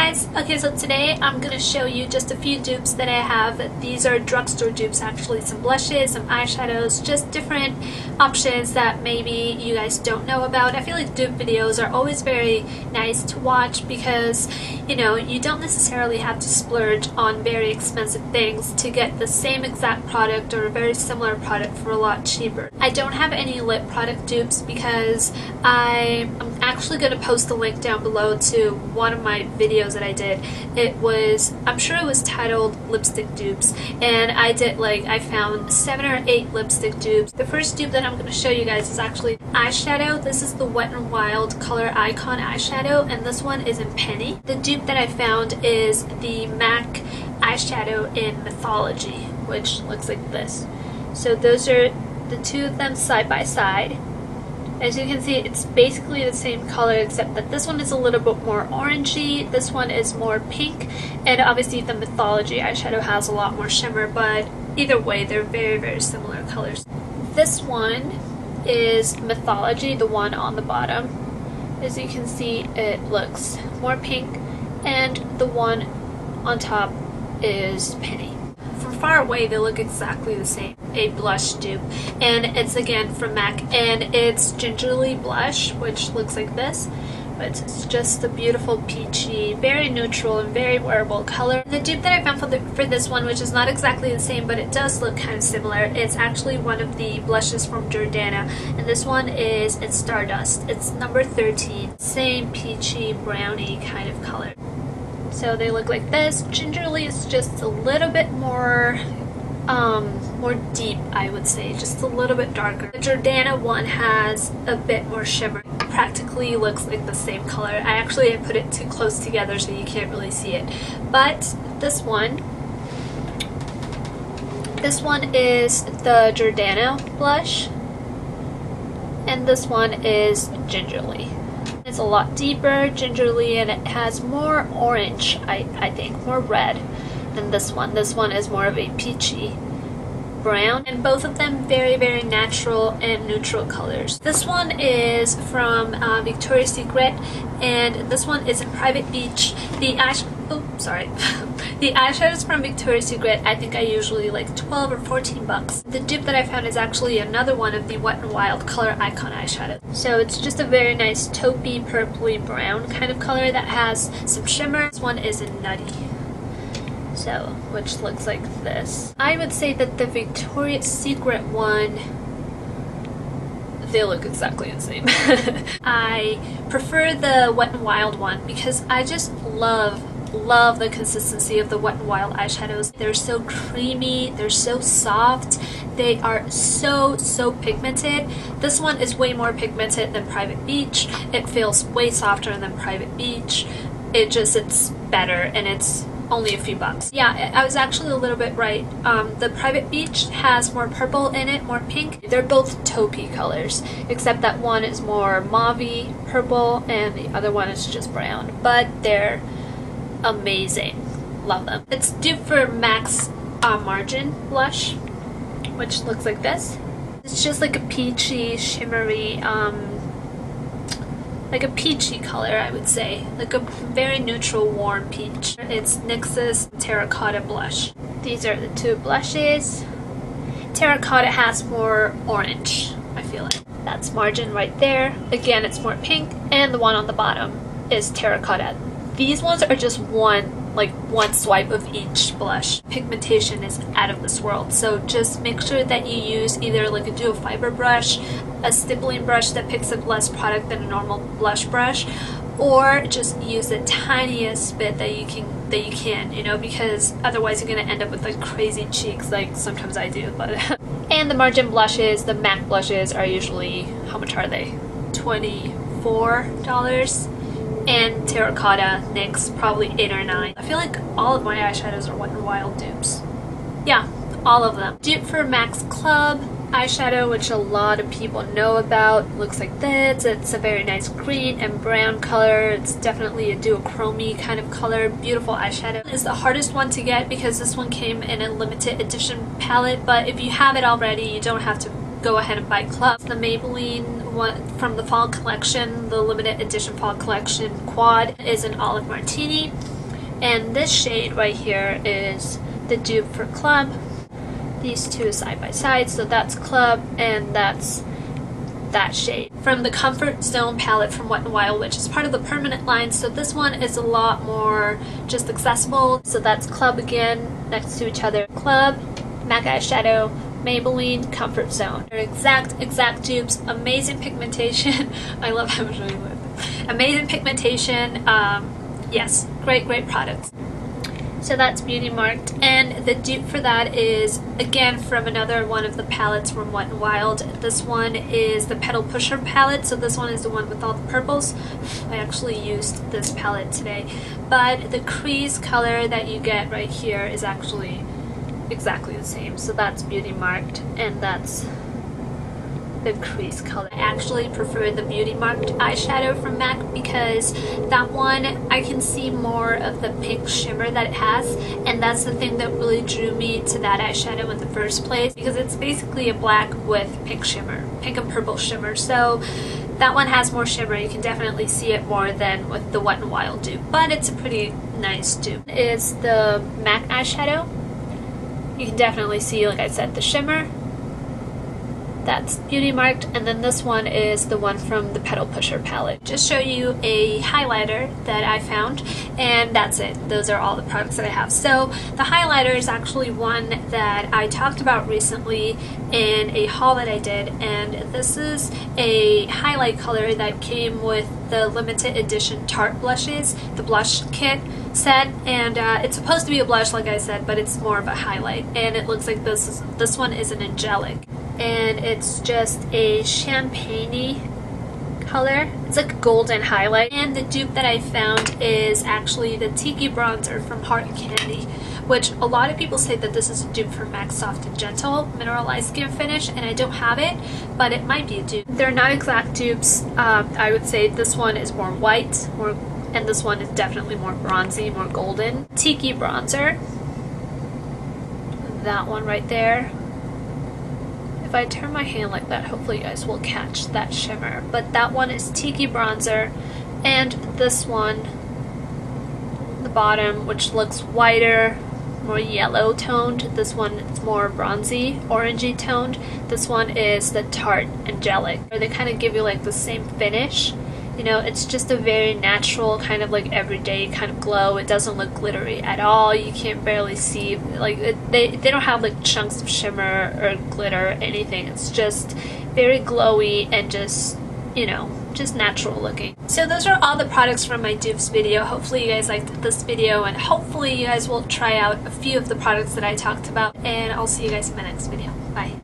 guys! Okay, so today I'm going to show you just a few dupes that I have. These are drugstore dupes actually, some blushes, some eyeshadows, just different options that maybe you guys don't know about. I feel like dupe videos are always very nice to watch because, you know, you don't necessarily have to splurge on very expensive things to get the same exact product or a very similar product for a lot cheaper. I don't have any lip product dupes because I'm actually going to post the link down below to one of my videos that I did. I'm sure it was titled lipstick dupes, and I found 7 or 8 lipstick dupes. The first dupe that I'm going to show you guys is actually eyeshadow. This is the Wet n Wild Color Icon eyeshadow, and this one is in Penny. The dupe that I found is the MAC eyeshadow in Mythology, which looks like this. So those are the two of them side by side. As you can see, it's basically the same color except that this one is a little bit more orangey, this one is more pink, and obviously the Mythology eyeshadow has a lot more shimmer, but either way they're very, very similar colors. This one is Mythology, the one on the bottom. As you can see, it looks more pink, and the one on top is Penny. From far away they look exactly the same. A blush dupe, and it's again from MAC, and it's Gingerly Blush, which looks like this, but it's just a beautiful peachy, very neutral and very wearable color. The dupe that I found for this one, which is not exactly the same but it does look kind of similar, it's actually one of the blushes from Jordana, and this one is in Stardust. It's number 13, same peachy brownie kind of color. So they look like this. Gingerly is just a little bit more deep, I would say, just a little bit darker. The Jordana one has a bit more shimmer. It practically looks like the same color. I put it too close together so you can't really see it. But this one is the Jordana blush, and this one is Gingerly. It's a lot deeper, gingerly, and it has more orange, I think, more red than this one. This one is more of a peachy brown, and both of them very, very natural and neutral colors. This one is from Victoria's Secret, and this one is in Private Beach. The eyeshadows from Victoria's Secret, I think I usually like 12 or 14 bucks. The dupe that I found is actually another one of the Wet n Wild Color Icon eyeshadow. So it's just a very nice taupey, purpley brown kind of color that has some shimmer. This one is in Nutty, so which looks like this. I would say that the Victoria's Secret one, they look exactly the same. I prefer the Wet n Wild one because I just love the consistency of the Wet n Wild eyeshadows. They're so creamy, they're so soft, they are so pigmented. This one is way more pigmented than Private Beach. It feels way softer than Private Beach. It's better, and it's only a few bucks. Yeah, I was actually a little bit right. The Private Beach has more purple in it, more pink. They're both taupey colors, except that one is more mauve-y purple and the other one is just brown. But they're amazing. Love them. It's dupe for MAC's Margin blush, which looks like this. It's just like a peachy, shimmery, like a peachy color, I would say. Like a very neutral, warm peach. It's NYX's Terracotta blush. These are the two blushes. Terracotta has more orange, I feel like. That's Margin right there. Again, it's more pink, and the one on the bottom is Terracotta. These ones are just one swipe of each blush. Pigmentation is out of this world, so just make sure that you use either like a dual fiber brush, a stippling brush that picks up less product than a normal blush brush, or just use the tiniest bit that you can, you know, because otherwise you're gonna end up with like crazy cheeks like sometimes I do. But and the Margin blushes, the MAC blushes, are usually, how much are they? $24. And Terracotta, NYX, probably 8 or 9. I feel like all of my eyeshadows are Wet n Wild dupes. Yeah, all of them. Dupe for MAC's Club eyeshadow, which a lot of people know about. Looks like this. It's a very nice green and brown color. It's definitely a duochrome kind of color. Beautiful eyeshadow. It's the hardest one to get because this one came in a limited edition palette, but if you have it already, you don't have to go ahead and buy Club. The Maybelline one from the fall collection, the limited edition fall collection quad, is an Olive Martini. And this shade right here is the dupe for Club. These two side by side, so that's Club and that's that shade. From the Comfort Zone palette from Wet n Wild, which is part of the permanent line, so this one is a lot more just accessible. So that's Club again, next to each other. Club, MAC eyeshadow, Maybelline, Comfort Zone. They're exact dupes, amazing pigmentation. I love how I'm showing you it. Amazing pigmentation, yes, great products. So that's Beauty Marked, and the dupe for that is again from another one of the palettes from Wet n Wild. This one is the Petal Pusher palette, so this one is the one with all the purples. I actually used this palette today, but the crease color that you get right here is actually exactly the same. So that's Beauty Marked, and that's the crease color. I actually prefer the Beauty Marked eyeshadow from MAC because that one I can see more of the pink shimmer that it has, and that's the thing that really drew me to that eyeshadow in the first place, because it's basically a black with pink shimmer, pink and purple shimmer. So that one has more shimmer. You can definitely see it more than with the Wet n Wild dupe, but it's a pretty nice dupe. Is the MAC eyeshadow. You can definitely see, like I said, the shimmer. That's Beauty Marked, and then this one is the one from the Petal Pusher palette. Just show you a highlighter that I found, and that's it. Those are all the products that I have. So the highlighter is actually one that I talked about recently in a haul that I did, and this is a highlight color that came with the limited edition Tarte blushes, the blush kit set, and it's supposed to be a blush like I said, but it's more of a highlight, and it looks like this one is an angelic, and it's just a champagne-y color. It's like a golden highlight. And the dupe that I found is actually the Tiki bronzer from Heart Candy, which a lot of people say that this is a dupe for MAC Soft and Gentle Mineralized Skin Finish, and I don't have it, but it might be a dupe. They're not exact dupes. I would say this one is more white, and this one is definitely more bronzy, more golden. Tiki bronzer. That one right there. If I turn my hand like that, hopefully you guys will catch that shimmer. But that one is Tiki bronzer, and this one, the bottom, which looks whiter, more yellow toned. This one is more bronzy, orangey toned. This one is the Tarte Angelic. They kind of give you like the same finish. You know, it's just a very natural kind of like everyday kind of glow. It doesn't look glittery at all. You can't barely see, like they don't have like chunks of shimmer or glitter or anything. It's just very glowy and just, you know, just natural looking. So those are all the products from my dupes video. Hopefully you guys liked this video, and hopefully you guys will try out a few of the products that I talked about, and I'll see you guys in my next video. Bye.